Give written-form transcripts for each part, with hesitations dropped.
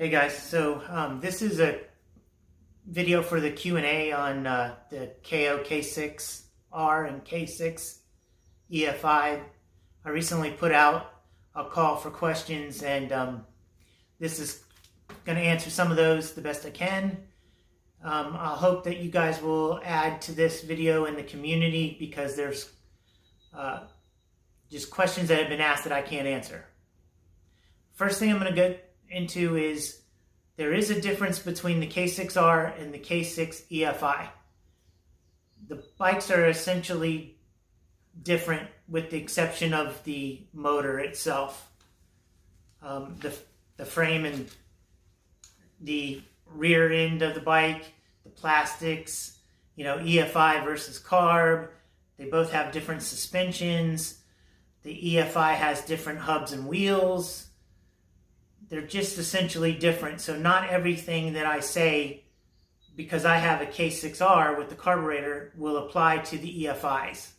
Hey guys, so this is a video for the Q&A on the Kayo K6-R and K6 EFI. I recently put out a call for questions, and this is going to answer some of those the best I can. I hope that you guys will add to this video in the community because there's just questions that have been asked that I can't answer. First thing I'm going to get into is there is a difference between the K6-R and the K6 EFI. The bikes are essentially different with the exception of the motor itself. The frame and the rear end of the bike, the plastics, EFI versus carb, they both have different suspensions. The EFI has different hubs and wheels. They're just essentially different. So not everything that I say, because I have a K6-R with the carburetor, will apply to the EFIs.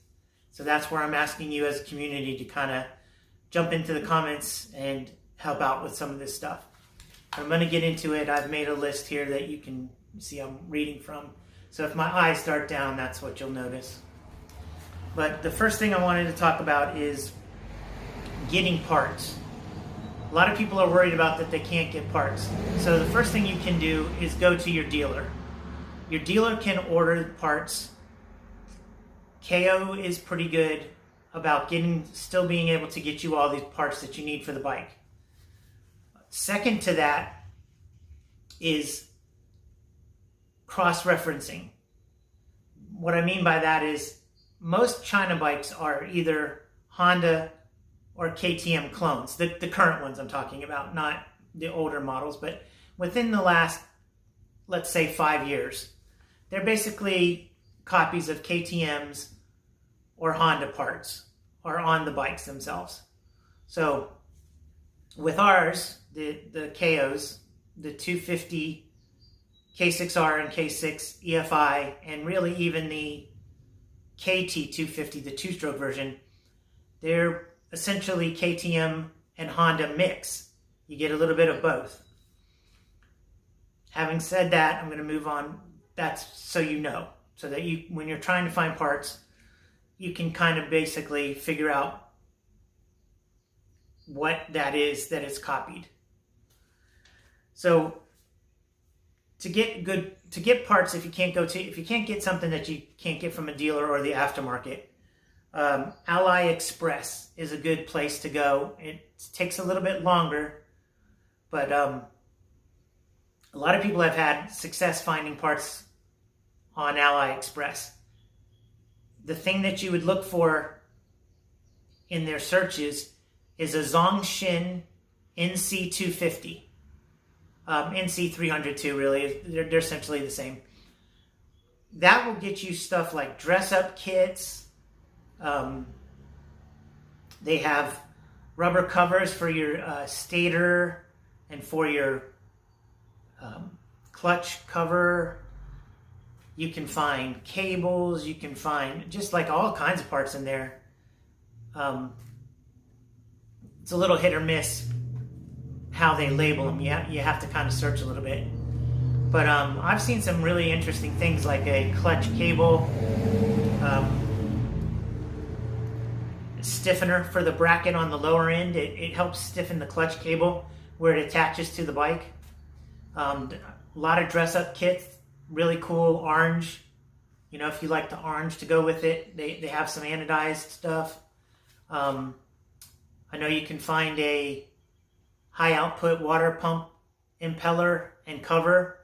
So that's where I'm asking you as a community to kind of jump into the comments and help out with some of this stuff. I'm going to get into it. I've made a list here that you can see I'm reading from. So if my eyes start down, that's what you'll notice. But the first thing I wanted to talk about is getting parts. A lot of people are worried about that they can't get parts. So the first thing you can do is go to your dealer. Your dealer can order parts. Kayo is pretty good about still being able to get you all these parts that you need for the bike. Second to that is cross-referencing. What I mean by that is most China bikes are either Honda or KTM clones, the current ones I'm talking about, not the older models, but within the last, let's say, 5 years, they're basically copies of KTM's or Honda parts are on the bikes themselves. So with ours, the Kayos, the 250 K6-R and K6 EFI, and really even the KT250, the two-stroke version, they're essentially KTM and Honda mix. You get a little bit of both. Having said that, I'm going to move on. That's so you know, so that you, when you're trying to find parts, you can kind of basically figure out what that is that is copied. So to get parts, if you can't get something that you can't get from a dealer or the aftermarket, AliExpress is a good place to go. It takes a little bit longer, but a lot of people have had success finding parts on AliExpress. The thing that you would look for in their searches is a Zongshin NC250. NC300 too, really. They're essentially the same. That will get you stuff like dress-up kits. They have rubber covers for your stator and for your clutch cover. You can find cables. You can find just like all kinds of parts in there. It's a little hit or miss how they label them. You have to kind of search a little bit. But I've seen some really interesting things like a clutch cable, stiffener for the bracket on the lower end. It helps stiffen the clutch cable where it attaches to the bike. A lot of dress-up kits, really cool orange. If you like the orange to go with it, they have some anodized stuff. I know you can find a high output water pump impeller and cover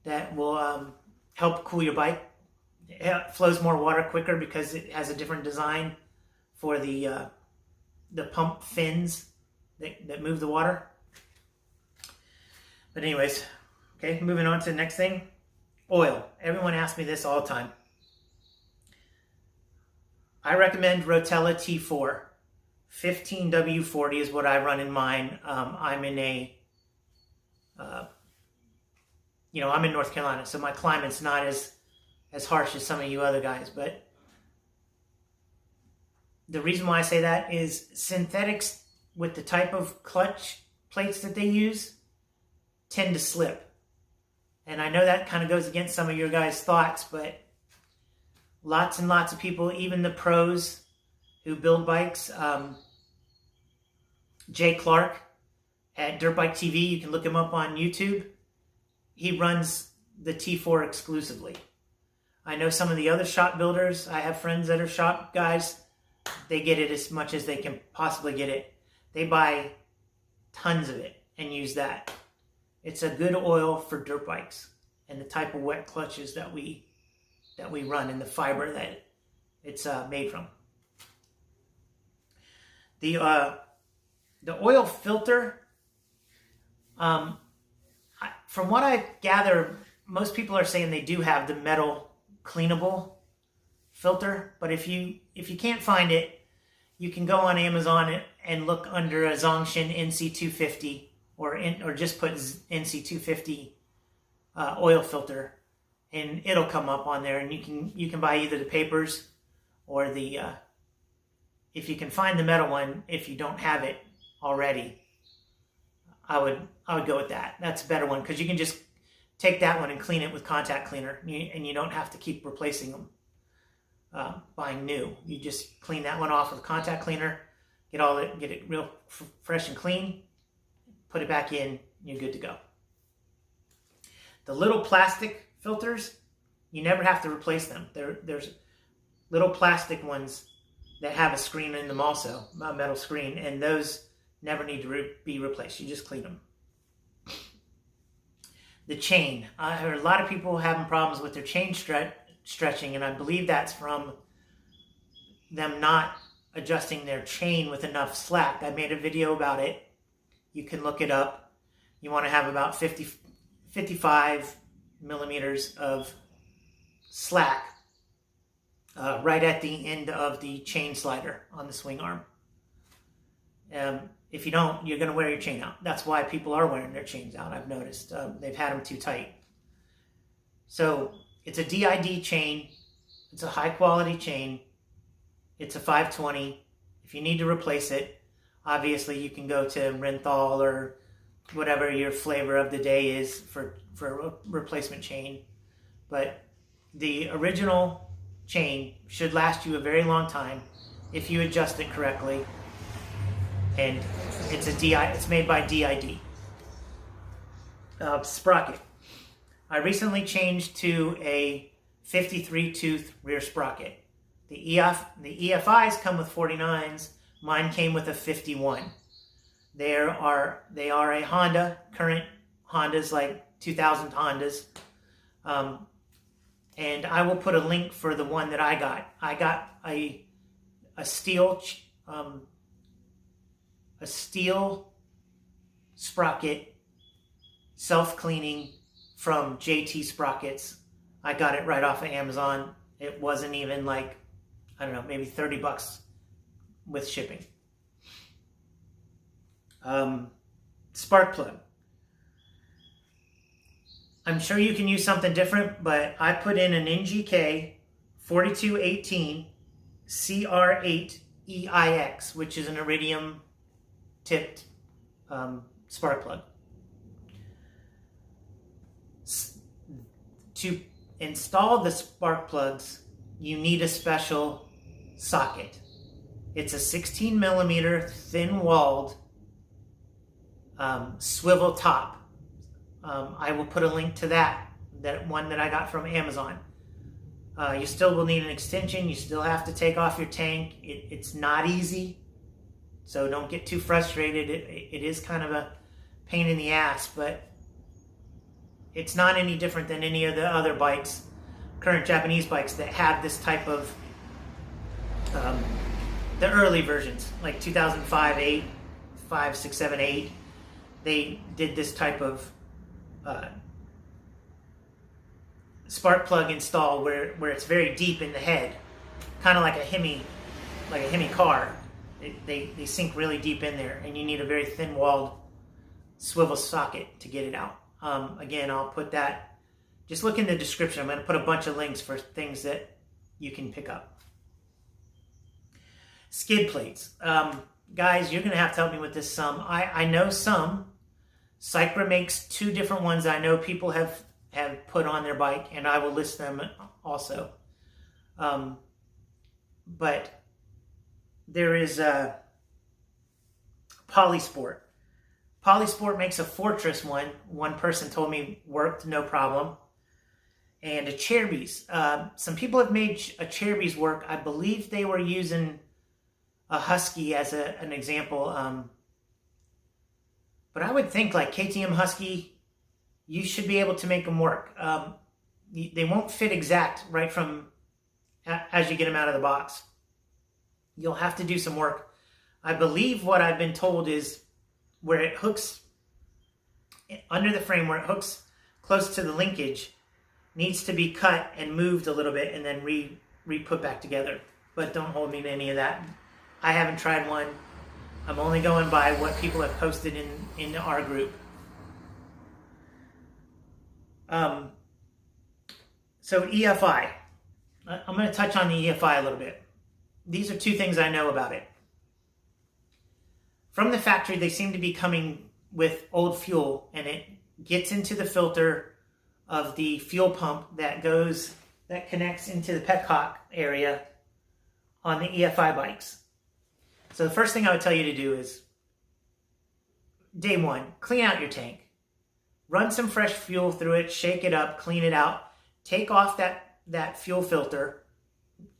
that will help cool your bike. It flows more water quicker because it has a different design for the pump fins that move the water. But anyways, okay, moving on to the next thing. Oil. Everyone asks me this all the time. I recommend Rotella T4. 15W40 is what I run in mine. I'm in I'm in North Carolina, so my climate's not as harsh as some of you other guys, but the reason why I say that is synthetics with the type of clutch plates that they use, tend to slip. And I know that kind of goes against some of your guys' thoughts, but lots and lots of people, even the pros who build bikes, Jay Clark at Dirt Bike TV, you can look him up on YouTube. He runs the T4 exclusively. I know some of the other shop builders, I have friends that are shop guys, they get it as much as they can possibly get it. They buy tons of it and use that. It's a good oil for dirt bikes and the type of wet clutches that we run and the fiber that it's made from. The oil filter, from what I gather, most people are saying they do have the metal cleanable filter, but if you can't find it, you can go on Amazon and look under a Zongshin NC250 or just put NC250 oil filter, and it'll come up on there, and you can buy either the papers or the if you can find the metal one. If you don't have it already, I would go with that. That's a better one because you can just take that one and clean it with contact cleaner, and you don't have to keep replacing them, buying new. You just clean that one off with contact cleaner, get it real fresh and clean, put it back in, you're good to go. The little plastic filters, you never have to replace them. There's little plastic ones that have a screen in them also, a metal screen, and those never need to be replaced. You just clean them. The chain. I heard a lot of people having problems with their chain stretching, and I believe that's from them not adjusting their chain with enough slack. I made a video about it. You can look it up. You want to have about 55 millimeters of slack right at the end of the chain slider on the swing arm. If you don't, you're going to wear your chain out. That's why people are wearing their chains out, I've noticed. They've had them too tight. So it's a DID chain. It's a high quality chain. It's a 520. If you need to replace it, obviously you can go to Renthal or whatever your flavor of the day is for a replacement chain. But the original chain should last you a very long time if you adjust it correctly. And it's made by DID. Sprocket. I recently changed to a 53 tooth rear sprocket. The EFIs come with 49s. Mine came with a 51. They are a Honda, current Hondas, like 2000 Hondas. And I will put a link for the one that I got. I got a steel sprocket, self-cleaning from JT Sprockets. I got it right off of Amazon. It wasn't even like, I don't know, maybe 30 bucks with shipping. Spark plug. I'm sure you can use something different, but I put in an NGK 4218 CR8 EIX, which is an iridium tipped spark plug. To install the spark plugs, you need a special socket. It's a 16 millimeter thin walled swivel top. I will put a link to that one that I got from Amazon. You still will need an extension. You still have to take off your tank. It's not easy, so don't get too frustrated. It is kind of a pain in the ass, but it's not any different than any of the other bikes, current Japanese bikes that have this type of, the early versions, like 2005, 8, 5, 6, 7, 8. They did this type of spark plug install where it's very deep in the head, kind of like a Hemi car. They sink really deep in there, and you need a very thin walled swivel socket to get it out. Again, I'll put that, just look in the description. I'm going to put a bunch of links for things that you can pick up. Skid plates. Guys, you're going to have to help me with this some. I know some Cycra makes 2 different ones I know people have put on their bike, and I will list them also. But there is Pollisport. Pollisport makes a Fortress one. One person told me worked no problem. And a Cherby's. Some people have made a Cherby's work. I believe they were using a Husky as an example. But I would think like KTM Husky, you should be able to make them work. They won't fit exact right from as you get them out of the box. You'll have to do some work. I believe what I've been told is where it hooks under the frame, where it hooks close to the linkage, needs to be cut and moved a little bit and then re-put back together. But don't hold me to any of that. I haven't tried one. I'm only going by what people have posted in our group. So EFI. I'm going to touch on the EFI a little bit. These are 2 things I know about it. From the factory, they seem to be coming with old fuel, and it gets into the filter of the fuel pump that connects into the petcock area on the EFI bikes. So the first thing I would tell you to do is, day 1, clean out your tank. Run some fresh fuel through it, shake it up, clean it out, take off that fuel filter,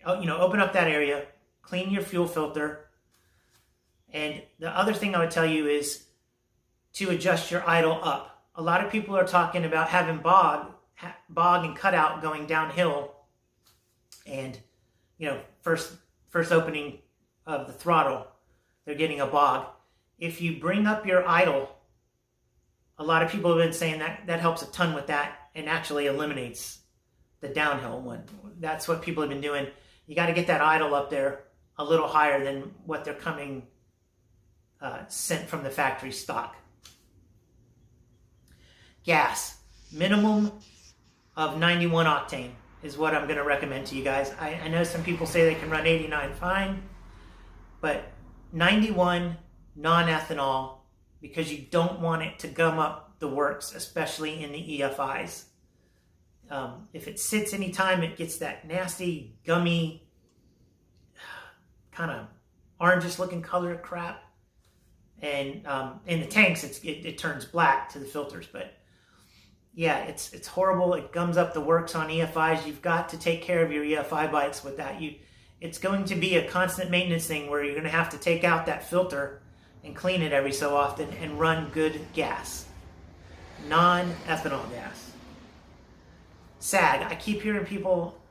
open up that area, clean your fuel filter. And the other thing I would tell you is to adjust your idle up. A lot of people are talking about having bog and cutout going downhill, and first opening of the throttle, they're getting a bog. If you bring up your idle, a lot of people have been saying that helps a ton with that and actually eliminates the downhill one. That's what people have been doing. You got to get that idle up there a little higher than what they're coming sent from the factory stock. Gas, minimum of 91 octane is what I'm going to recommend to you guys. I know some people say they can run 89 fine, but 91 non-ethanol, because you don't want it to gum up the Worx, especially in the EFIs. If it sits anytime, it gets that nasty, gummy, kind of orangish looking color crap. And in the tanks, it turns black to the filters. But yeah, it's horrible. It gums up the Worx on EFIs. You've got to take care of your EFI bikes with that. It's going to be a constant maintenance thing where you're going to have to take out that filter and clean it every so often and run good gas. Non-ethanol gas. Sag. I keep hearing people,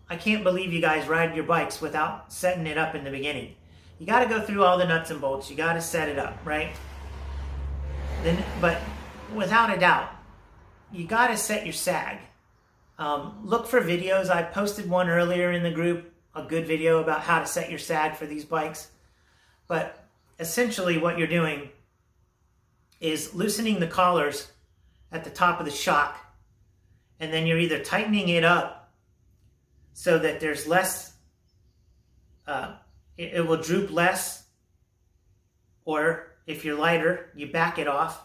I can't believe you guys ride your bikes without setting it up in the beginning. You got to go through all the nuts and bolts. You got to set it up, right? But without a doubt, you got to set your sag. Look for videos. I posted one earlier in the group, a good video about how to set your sag for these bikes. But essentially what you're doing is loosening the collars at the top of the shock, and then you're either tightening it up so that there's less, it will droop less, or if you're lighter, you back it off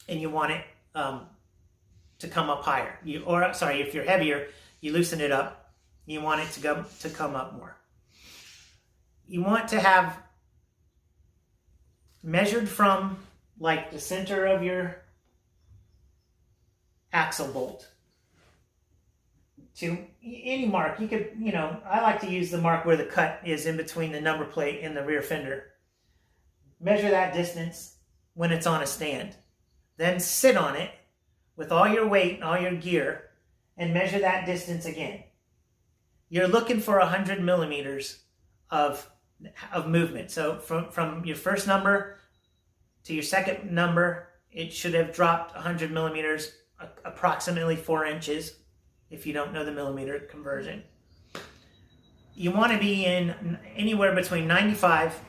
and you want it to come up higher. If you're heavier, you loosen it up. You want it to come up more. You want to have measured from like the center of your axle bolt to any mark. You could, I like to use the mark where the cut is in between the number plate and the rear fender. Measure that distance when it's on a stand. Then sit on it with all your weight and all your gear and measure that distance again. You're looking for 100 millimeters of movement. So from your first number to your second number, it should have dropped 100 millimeters, approximately 4 inches, if you don't know the millimeter conversion. You want to be in anywhere between 95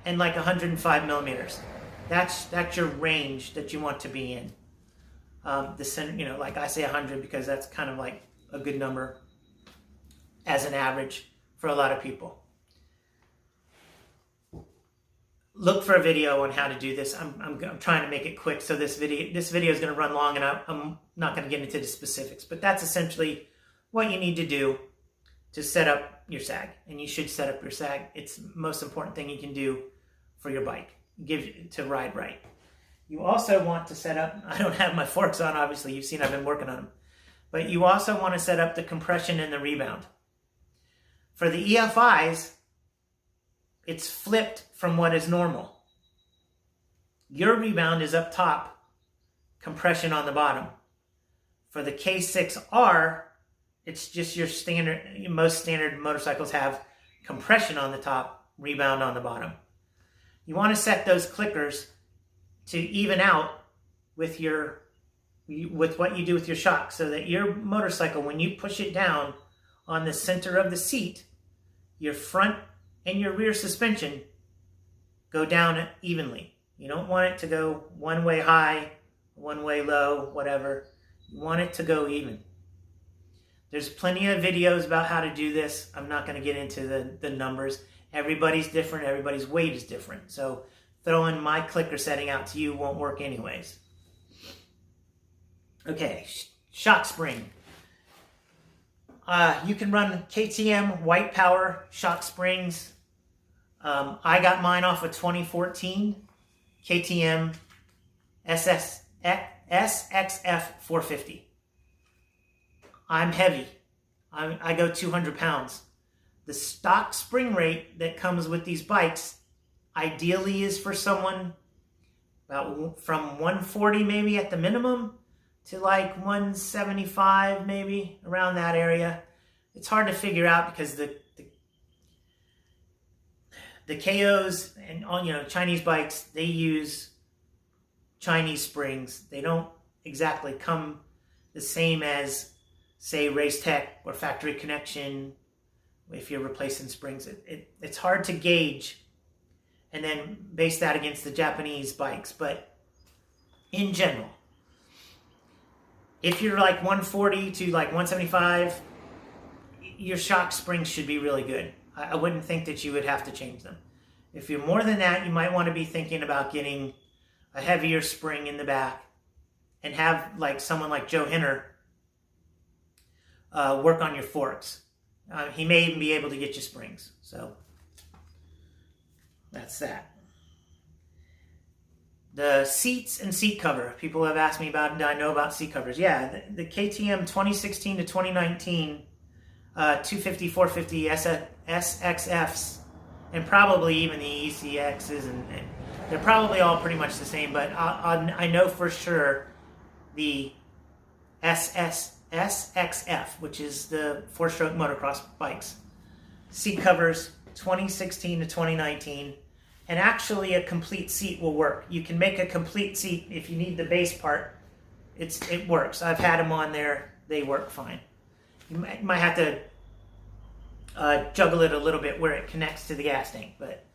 and like 105 millimeters. That's your range that you want to be in. Like I say 100 because that's kind of like a good number as an average for a lot of people. look for a video on how to do this. I'm trying to make it quick, so this video is going to run long, and I'm not going to get into the specifics. But that's essentially what you need to do to set up your sag, and you should set up your sag. It's the most important thing you can do for your bike, to ride right. You also want to set up, I don't have my forks on, obviously, you've seen I've been working on them, but you also want to set up the compression and the rebound. For the EFIs, it's flipped from what is normal. Your rebound is up top, compression on the bottom. For the K6-R, it's just your standard, most standard motorcycles have compression on the top, rebound on the bottom. You want to set those clickers to even out with what you do with your shock, so that your motorcycle, when you push it down on the center of the seat, your front and your rear suspension go down evenly. You don't want it to go one way high, one way low, whatever. You want it to go even. There's plenty of videos about how to do this. I'm not going to get into the numbers. Everybody's different. Everybody's weight is different. So throwing my clicker setting out to you won't work anyways. Okay, shock spring. You can run KTM White Power shock springs. I got mine off a 2014 KTM SXF 450. I'm heavy. I go 200 pounds. The stock spring rate that comes with these bikes ideally is for someone about from 140 maybe at the minimum to like 175 maybe, around that area. It's hard to figure out because the Kayos and all, Chinese bikes, they use Chinese springs. They don't exactly come the same as, say, Race Tech or Factory Connection. If you're replacing springs, it's hard to gauge and then base that against the Japanese bikes. But in general, if you're like 140 to like 175, your shock springs should be really good. I wouldn't think that you would have to change them. If you're more than that, you might want to be thinking about getting a heavier spring in the back and have like someone like Joe Hinner work on your forks. He may even be able to get you springs. So that's that. The seats and seat cover. People have asked me about, do I know about seat covers? Yeah, the KTM 2016 to 2019 250, 450 SXFs, and probably even the ECXs, and they're probably all pretty much the same, but I know for sure the SXF, which is the four-stroke motocross bikes, seat covers 2016 to 2019, and actually a complete seat will work. You can make a complete seat if you need the base part. It works. I've had them on there. They work fine. You might have to juggle it a little bit where it connects to the gas tank, but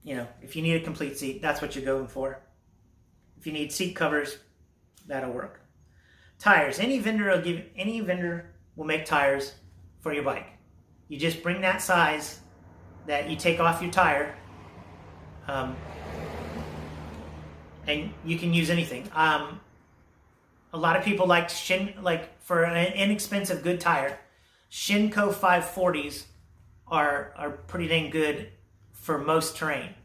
if you need a complete seat, that's what you're going for. If you need seat covers, that'll work. Tires. Any vendor will make tires for your bike. You just bring that size that you take off your tire, and you can use anything. A lot of people like for an inexpensive good tire, Shinko 540s are pretty dang good for most terrain.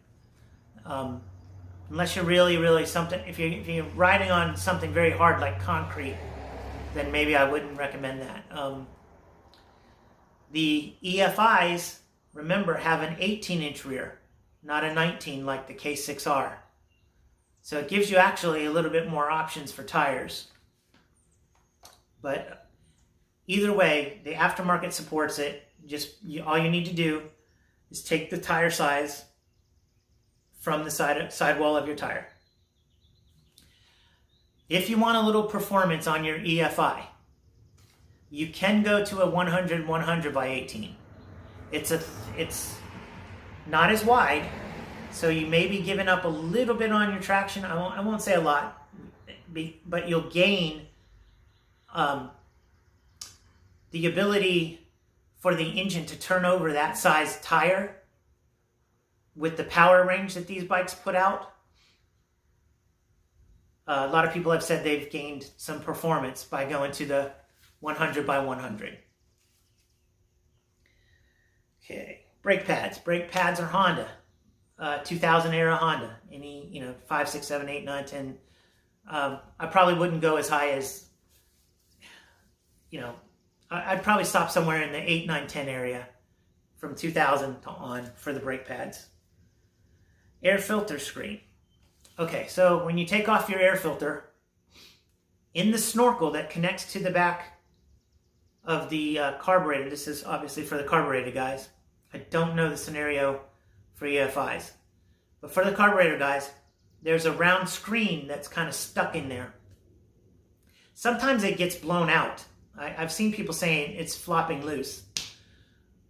Unless you're really something, if you're riding on something very hard like concrete, then maybe I wouldn't recommend that. The EFIs, remember, have an 18-inch rear, not a 19 like the K6-R. So it gives you actually a little bit more options for tires. But either way, the aftermarket supports it. All you need to do is take the tire size from the sidewall of your tire. If you want a little performance on your EFI, you can go to a 100 by 18. It's not as wide, so you may be giving up a little bit on your traction. I won't say a lot, but you'll gain the ability for the engine to turn over that size tire with the power range that these bikes put out, a lot of people have said they've gained some performance by going to the 100 by 100. Okay, brake pads. Brake pads are Honda, 2000 era Honda. Any, 5, 6, 7, 8, 9, 10. I probably wouldn't go as high as, I'd probably stop somewhere in the 8, 9, 10 area from 2000 on for the brake pads. Air filter screen. Okay, so when you take off your air filter, in the snorkel that connects to the back of the carburetor, this is obviously for the carburetor guys. I don't know the scenario for EFIs. But for the carburetor guys, there's a round screen that's kind of stuck in there. Sometimes it gets blown out. I've seen people saying it's flopping loose.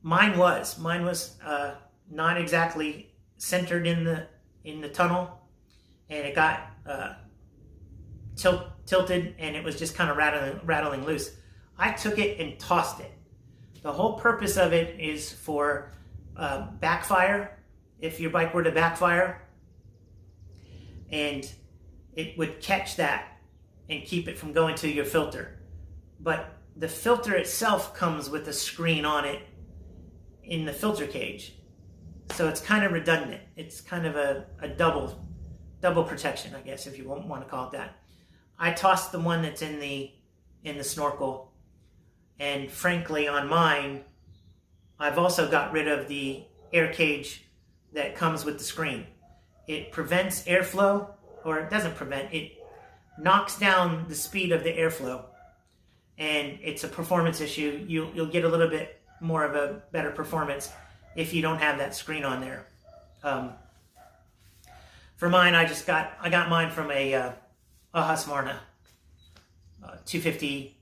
Mine was not exactly centered in the tunnel, and it got tilted, and it was just kind of rattling loose. I took it and tossed it. The whole purpose of it is for backfire. If your bike were to backfire, and it would catch that and keep it from going to your filter. But the filter itself comes with a screen on it in the filter cage. So it's kind of redundant. It's kind of a double protection, I guess, if you want to call it that. I tossed the one that's in the snorkel, and frankly on mine, I've also got rid of the air cage that comes with the screen. It prevents airflow, or it doesn't prevent, it knocks down the speed of the airflow, and it's a performance issue. You'll get a little bit more of a better performance if you don't have that screen on there. For mine, I got mine from a Husqvarna 250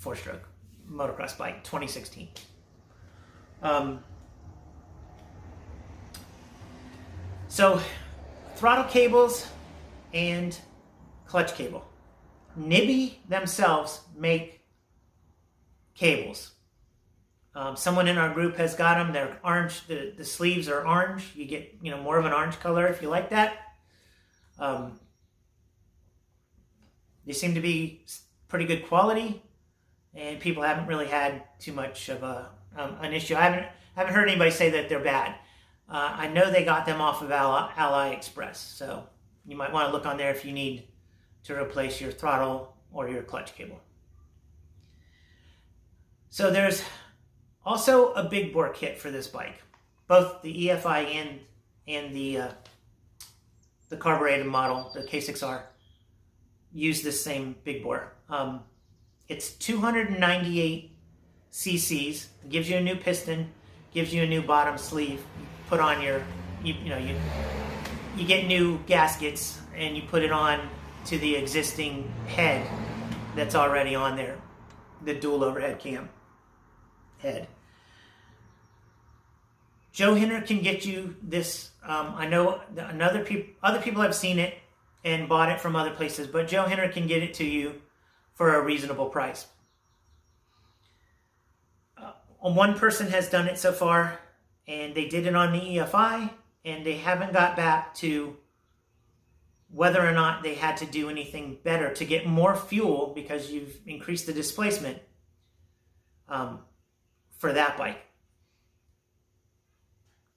4-stroke motocross bike, 2016. So, throttle cables and clutch cable. Nibby themselves make cables. Someone in our group has got them. They're orange. The sleeves are orange. You get more of an orange color if you like that. They seem to be pretty good quality, and people haven't really had too much of an issue. I haven't heard anybody say that they're bad. I know they got them off of AliExpress, so you might want to look on there if you need to replace your throttle or your clutch cable. So there's also a big bore kit for this bike. Both the EFI and the carbureted model, the K6-R, use this same big bore. It's 298 cc's. Gives you a new piston, gives you a new bottom sleeve. You put on you get new gaskets, and you put it on to the existing head that's already on there, the dual overhead cam head. Joe Hinner can get you this. I know other people have seen it and bought it from other places, but Joe Hinner can get it to you for a reasonable price. One person has done it so far, and they did it on the EFI, and they haven't got back to whether or not they had to do anything better to get more fuel because you've increased the displacement for that bike.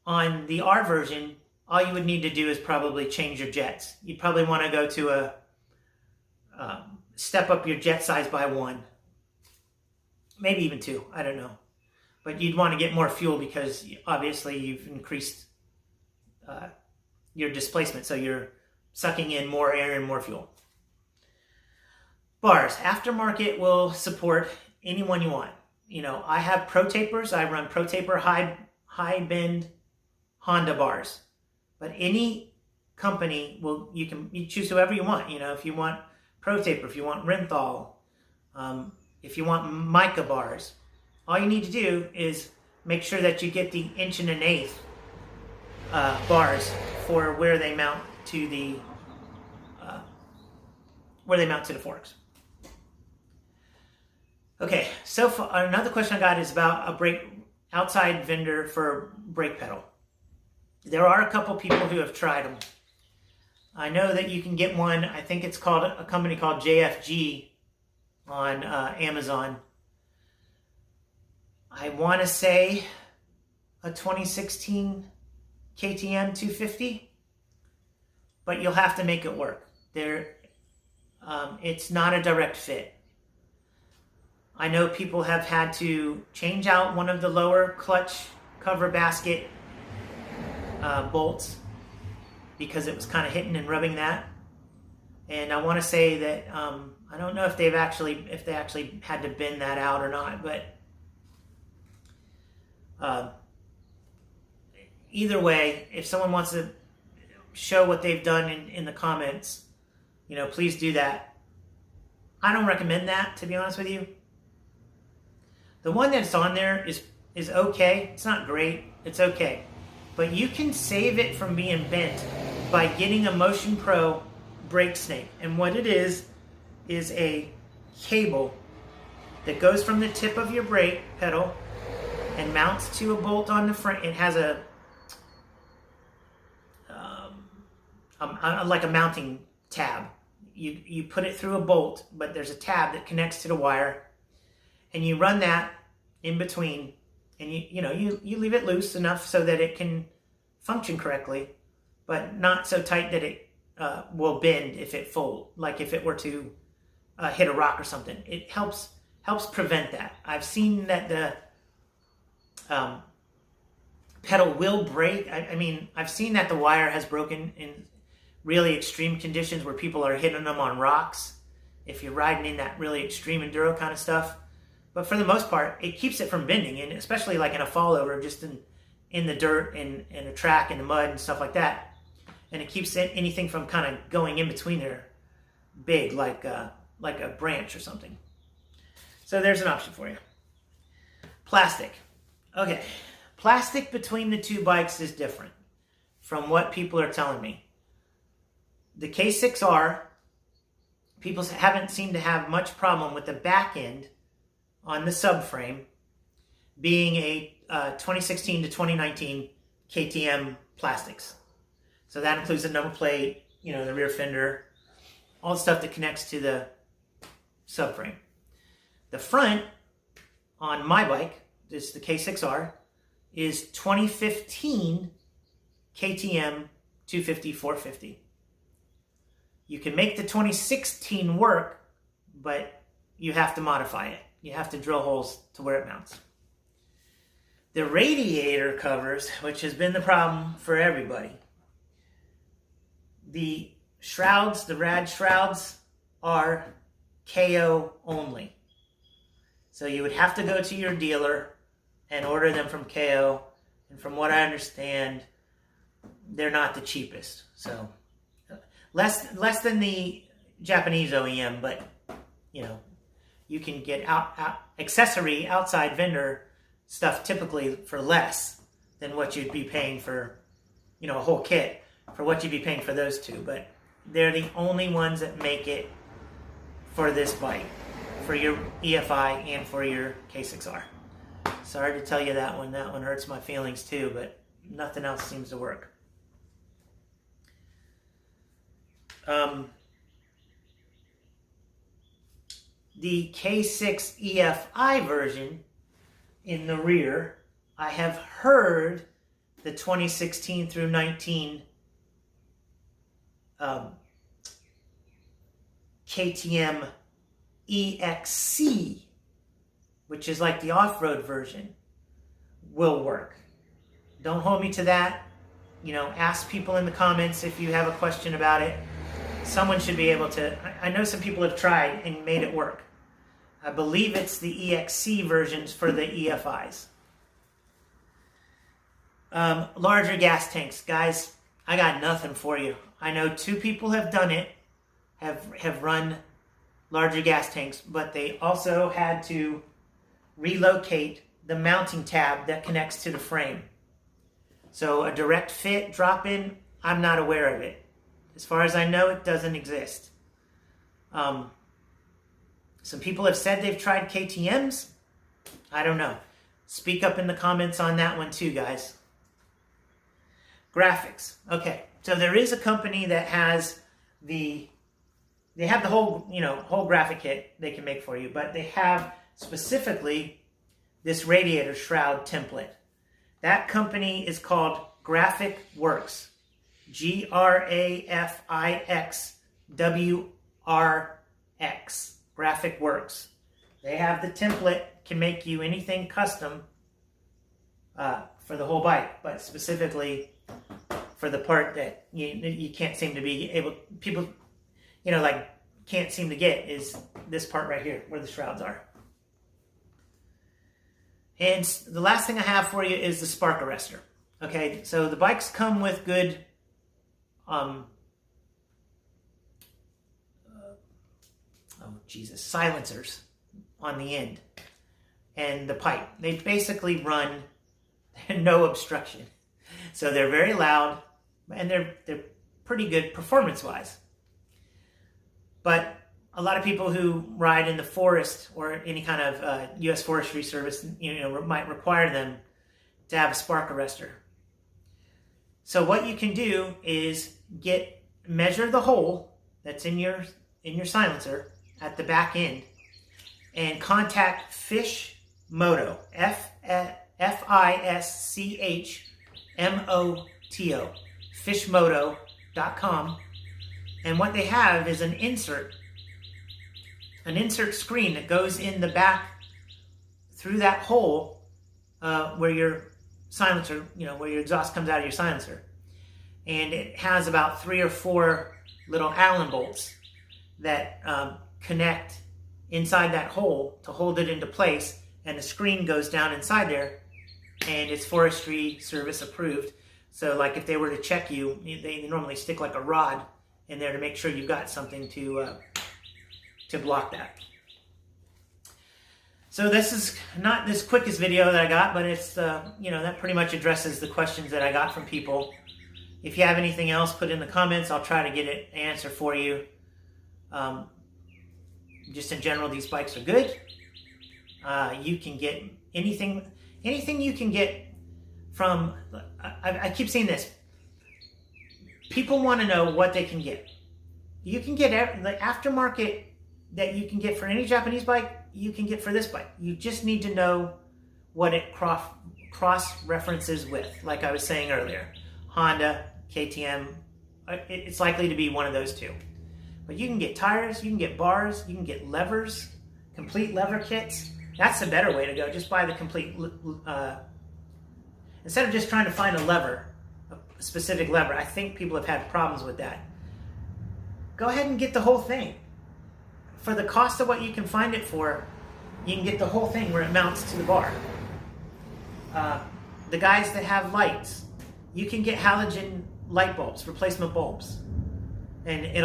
On the R version, all you would need to do is probably change your jets. You'd probably want to go to step up your jet size by 1, maybe even 2, I don't know. But you'd want to get more fuel because obviously you've increased your displacement, so you're sucking in more air and more fuel. Bars. Aftermarket will support any one you want. I have Pro Tapers. I run Pro Taper high bend Honda bars. But any company you choose whoever you want. If you want Pro Taper, if you want Renthal, if you want mica bars, all you need to do is make sure that you get the 1 1/8" bars for where they mount to the forks. Okay, so another question I got is about a outside vendor for brake pedal. There are a couple people who have tried them. I know that you can get one, I think it's called a company called JFG on Amazon. I want to say a 2016 KTM 250, but you'll have to make it work. It's not a direct fit. I know people have had to change out one of the lower clutch cover basket bolts because it was kind of hitting and rubbing that. And I want to say that I don't know if they actually had to bend that out or not, but either way, if someone wants to show what they've done in the comments, please do that. I don't recommend that, to be honest with you. The one that's on there is okay. It's not great. It's okay. But you can save it from being bent by getting a Motion Pro brake snake. And what it is a cable that goes from the tip of your brake pedal and mounts to a bolt on the front. It has like a mounting tab. You put it through a bolt, but there's a tab that connects to the wire, and you run that in between, and you leave it loose enough so that it can function correctly, but not so tight that it will bend if it folds, like if it were to hit a rock or something. It helps prevent that. I've seen that the pedal will break. I mean, I've seen that the wire has broken in really extreme conditions where people are hitting them on rocks, if you're riding in that really extreme enduro kind of stuff. But for the most part, it keeps it from bending, and especially like in a fallover, just in the dirt and a track in the mud and stuff like that. And it keeps anything from kind of going in between there big, like a branch or something. So there's an option for you. Plastic. Okay, plastic between the two bikes is different from what people are telling me. The K6-R, people haven't seemed to have much problem with the back end on the subframe being a 2016 to 2019 KTM plastics. So that includes the number plate, the rear fender, all the stuff that connects to the subframe. The front on my bike, this is the K6-R, is 2015 KTM 250/450. You can make the 2016 work, but you have to modify it. You have to drill holes to where it mounts. The radiator covers, which has been the problem for everybody. The shrouds, the rad shrouds, are Kayo only. So you would have to go to your dealer and order them from Kayo. And from what I understand, they're not the cheapest. So less than the Japanese OEM, but you can get accessory outside vendor stuff typically for less than what you'd be paying for, a whole kit for what you'd be paying for those two. But they're the only ones that make it for this bike, for your EFI and for your K6-R. Sorry to tell you that one. That one hurts my feelings too, but nothing else seems to work. The K6 EFI version in the rear, I have heard the 2016 through 19 KTM EXC, which is like the off-road version, will work. Don't hold me to that. Ask people in the comments if you have a question about it. Someone should be able to. I know some people have tried and made it work. I believe it's the EXC versions for the EFIs. Larger gas tanks. Guys, I got nothing for you. I know 2 people have done it, have run larger gas tanks, but they also had to relocate the mounting tab that connects to the frame. So a direct fit drop-in, I'm not aware of it. As far as I know, it doesn't exist. Some people have said they've tried KTMs. I don't know. Speak up in the comments on that one too, guys. Graphix. Okay, so there is a company that has they have the whole, whole graphic kit they can make for you, but they have specifically this radiator shroud template. That company is called Worx. Grafixwrx. Worx. They have the template, can make you anything custom for the whole bike, but specifically for the part that you can't seem to be able, people, can't seem to get is this part right here where the shrouds are. And the last thing I have for you is the spark arrestor. Okay, so the bikes come with good silencers on the end and the pipe. They basically run no obstruction. So they're very loud and they're pretty good performance-wise. But a lot of people who ride in the forest or any kind of U.S. Forestry Service, might require them to have a spark arrestor. So what you can do is measure the hole that's in your silencer at the back end, and contact Fisch Moto, FISCHMOTO, fishmoto.com. And what they have is an insert screen that goes in the back through that hole where your silencer, where your exhaust comes out of your silencer. And it has about 3 or 4 little Allen bolts that connect inside that hole to hold it into place, and the screen goes down inside there, and it's Forestry Service approved. So like if they were to check you, they normally stick like a rod in there to make sure you've got something to block that. So this is not this quickest video that I got, but it's that pretty much addresses the questions that I got from people. If you have anything else, put in the comments. I'll try to get an answer for you. Just in general, these bikes are good. You can get anything you can get from, I keep saying this. People want to know what they can get. You can get the aftermarket that you can get for any Japanese bike, you can get for this bike. You just need to know what it cross-references with, like I was saying earlier. Honda, KTM, it's likely to be one of those two. But you can get tires, you can get bars, you can get levers, complete lever kits. That's the better way to go. Just buy the complete, instead of just trying to find a lever, a specific lever. I think people have had problems with that. Go ahead and get the whole thing. For the cost of what you can find it for, you can get the whole thing where it mounts to the bar. The guys that have lights, you can get halogen light bulbs, replacement bulbs, and it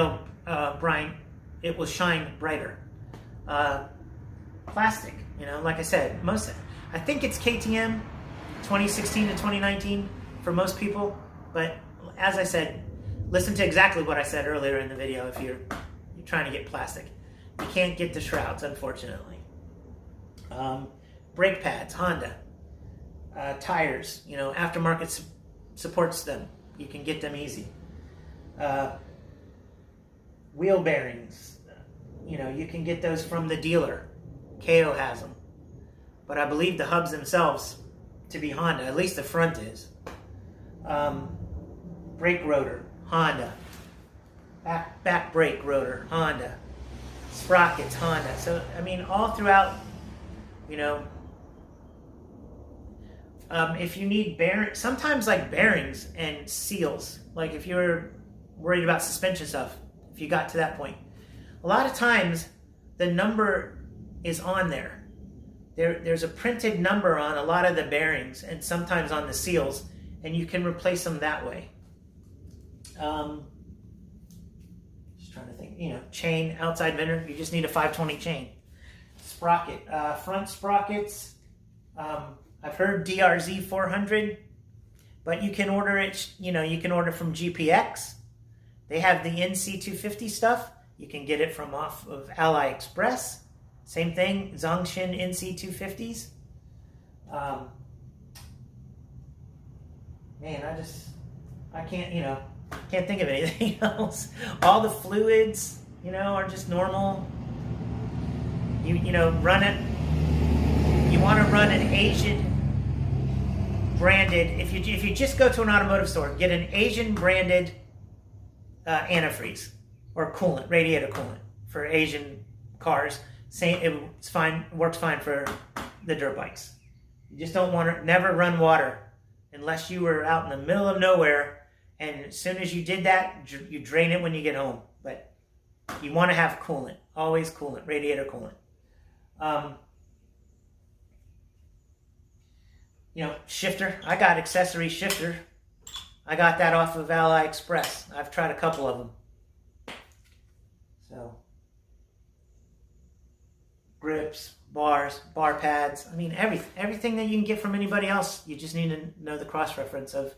will shine brighter. Plastic, like I said, I think it's KTM 2016 to 2019 for most people, but as I said, listen to exactly what I said earlier in the video if you're trying to get plastic. You can't get the shrouds, unfortunately. Brake pads, Honda. Tires, aftermarket supports them. You can get them easy. Wheel bearings, you can get those from the dealer. Kayo has them. But I believe the hubs themselves to be Honda, at least the front is. Brake rotor, Honda. Back brake rotor, Honda. Sprockets, Honda. So, all throughout, if you need sometimes like bearings and seals, like if you're worried about suspension stuff, if you got to that point, a lot of times the number is on there. There's a printed number on a lot of the bearings and sometimes on the seals, and you can replace them that way. Just trying to think, chain, outside vendor, you just need a 520 chain. Sprocket, front sprockets, I've heard DRZ 400, but you can order it, you can order from GPX. They have the NC 250 stuff. You can get it from off of AliExpress. Same thing, Zongshin NC 250s. Man, I can't, can't think of anything else. All the fluids, are just normal. Run it. You want to run an Asian branded. If you just go to an automotive store, get an Asian branded antifreeze or coolant, radiator coolant for Asian cars. It's fine. Works fine for the dirt bikes. You just don't want to never run water unless you were out in the middle of nowhere. And as soon as you did that, you drain it when you get home. But you want to have coolant, always coolant, radiator coolant. Shifter. I got accessory shifter. I got that off of AliExpress. I've tried a couple of them. So, grips, bars, bar pads. I mean, everything that you can get from anybody else. You just need to know the cross-reference of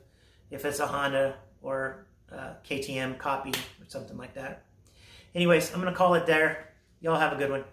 if it's a Honda or a KTM copy or something like that. Anyways, I'm going to call it there. Y'all have a good one.